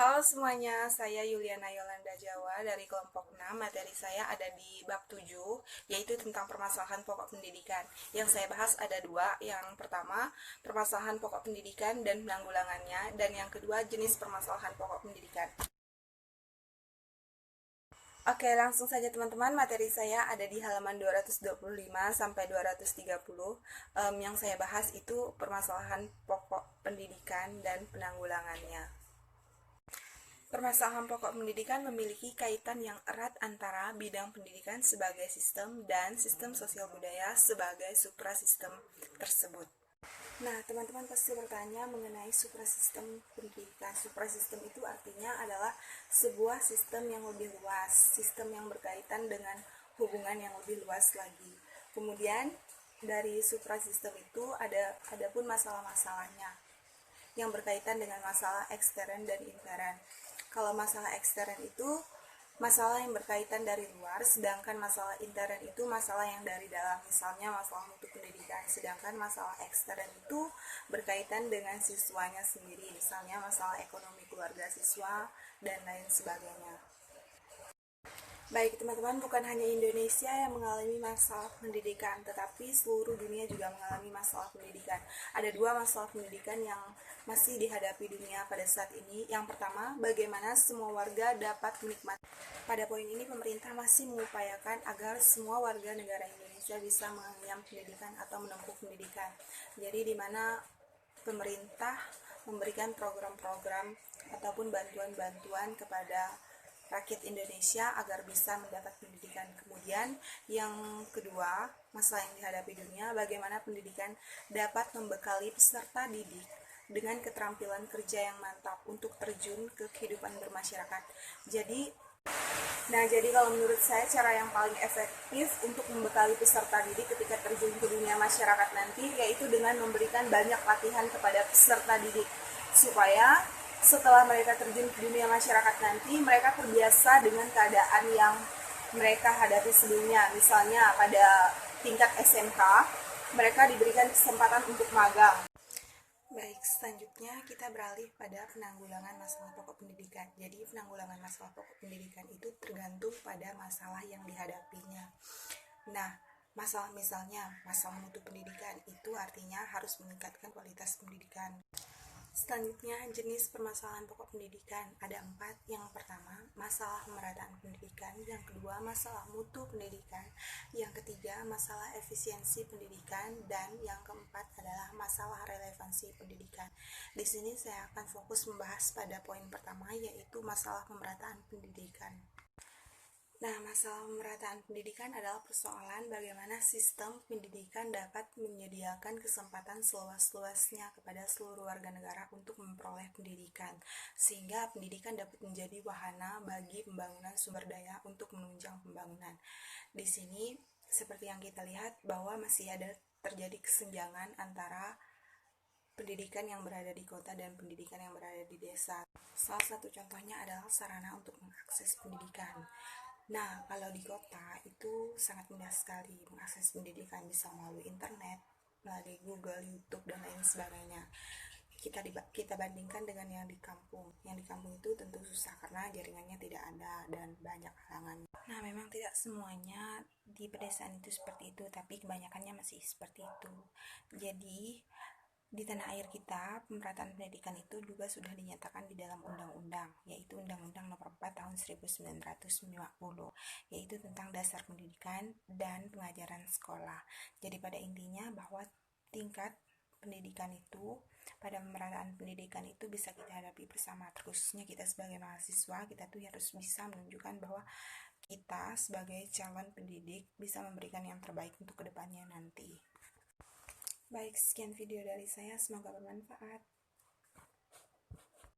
Halo semuanya, saya Yuliana Yolanda Jawa dari kelompok 6. Materi saya ada di bab 7, yaitu tentang permasalahan pokok pendidikan. Yang saya bahas ada dua. Yang pertama, permasalahan pokok pendidikan dan penanggulangannya, dan yang kedua, jenis permasalahan pokok pendidikan. Oke, langsung saja teman-teman, materi saya ada di halaman 225 sampai 230. Yang saya bahas itu permasalahan pokok pendidikan dan penanggulangannya. Permasalahan pokok pendidikan memiliki kaitan yang erat antara bidang pendidikan sebagai sistem dan sistem sosial budaya sebagai suprasistem tersebut. Nah, teman-teman pasti bertanya mengenai suprasistem pendidikan. Suprasistem itu artinya adalah sebuah sistem yang lebih luas, sistem yang berkaitan dengan hubungan yang lebih luas lagi. Kemudian dari suprasistem itu ada pun masalah-masalahnya yang berkaitan dengan masalah ekstern dan intern. Kalau masalah ekstern itu masalah yang berkaitan dari luar, sedangkan masalah intern itu masalah yang dari dalam, misalnya masalah mutu pendidikan. Sedangkan masalah ekstern itu berkaitan dengan siswanya sendiri, misalnya masalah ekonomi keluarga siswa dan lain sebagainya. Baik teman-teman, bukan hanya Indonesia yang mengalami masalah pendidikan, tetapi seluruh dunia juga mengalami masalah pendidikan. Ada dua masalah pendidikan yang masih dihadapi dunia pada saat ini. Yang pertama, bagaimana semua warga dapat menikmati. Pada poin ini, pemerintah masih mengupayakan agar semua warga negara Indonesia bisa mengenyam pendidikan atau menempuh pendidikan. Jadi di mana pemerintah memberikan program-program ataupun bantuan-bantuan kepada rakyat Indonesia agar bisa mendapat pendidikan. Kemudian yang kedua, masalah yang dihadapi dunia, bagaimana pendidikan dapat membekali peserta didik dengan keterampilan kerja yang mantap untuk terjun ke kehidupan bermasyarakat. Jadi kalau menurut saya cara yang paling efektif untuk membekali peserta didik ketika terjun ke dunia masyarakat nanti yaitu dengan memberikan banyak latihan kepada peserta didik supaya setelah mereka terjun ke dunia masyarakat nanti mereka terbiasa dengan keadaan yang mereka hadapi sebelumnya. Misalnya pada tingkat SMK mereka diberikan kesempatan untuk magang. Baik, selanjutnya kita beralih pada penanggulangan masalah pokok pendidikan. Jadi penanggulangan masalah pokok pendidikan itu tergantung pada masalah yang dihadapinya. Nah, misalnya masalah mutu pendidikan itu artinya harus meningkatkan kualitas pendidikan. Selanjutnya, jenis permasalahan pokok pendidikan ada 4. Yang pertama, masalah pemerataan pendidikan. Yang kedua, masalah mutu pendidikan. Yang ketiga, masalah efisiensi pendidikan. Dan yang keempat adalah masalah relevansi pendidikan. Di sini saya akan fokus membahas pada poin pertama, yaitu masalah pemerataan pendidikan. Nah, masalah pemerataan pendidikan adalah persoalan bagaimana sistem pendidikan dapat menyediakan kesempatan seluas-luasnya kepada seluruh warga negara untuk memperoleh pendidikan, sehingga pendidikan dapat menjadi wahana bagi pembangunan sumber daya untuk menunjang pembangunan. Di sini, seperti yang kita lihat bahwa masih ada terjadi kesenjangan antara pendidikan yang berada di kota dan pendidikan yang berada di desa. Salah satu contohnya adalah sarana untuk mengakses pendidikan. Nah, kalau di kota itu sangat mudah sekali mengakses pendidikan, bisa melalui internet, melalui Google, YouTube, dan lain sebagainya. Kita bandingkan dengan yang di kampung. Yang di kampung itu tentu susah karena jaringannya tidak ada dan banyak halangan. Nah, memang tidak semuanya di pedesaan itu seperti itu, tapi kebanyakannya masih seperti itu. Jadi, di tanah air kita, pemerataan pendidikan itu juga sudah dinyatakan di dalam undang-undang, yaitu Undang-Undang Nomor 4 Tahun 1950, yaitu tentang dasar pendidikan dan pengajaran sekolah. Jadi pada intinya bahwa tingkat pendidikan itu, pada pemerataan pendidikan itu bisa kita hadapi bersama, terkhususnya kita sebagai mahasiswa, kita tuh harus bisa menunjukkan bahwa kita sebagai calon pendidik bisa memberikan yang terbaik untuk kedepannya nanti. Baik, sekian video dari saya, semoga bermanfaat.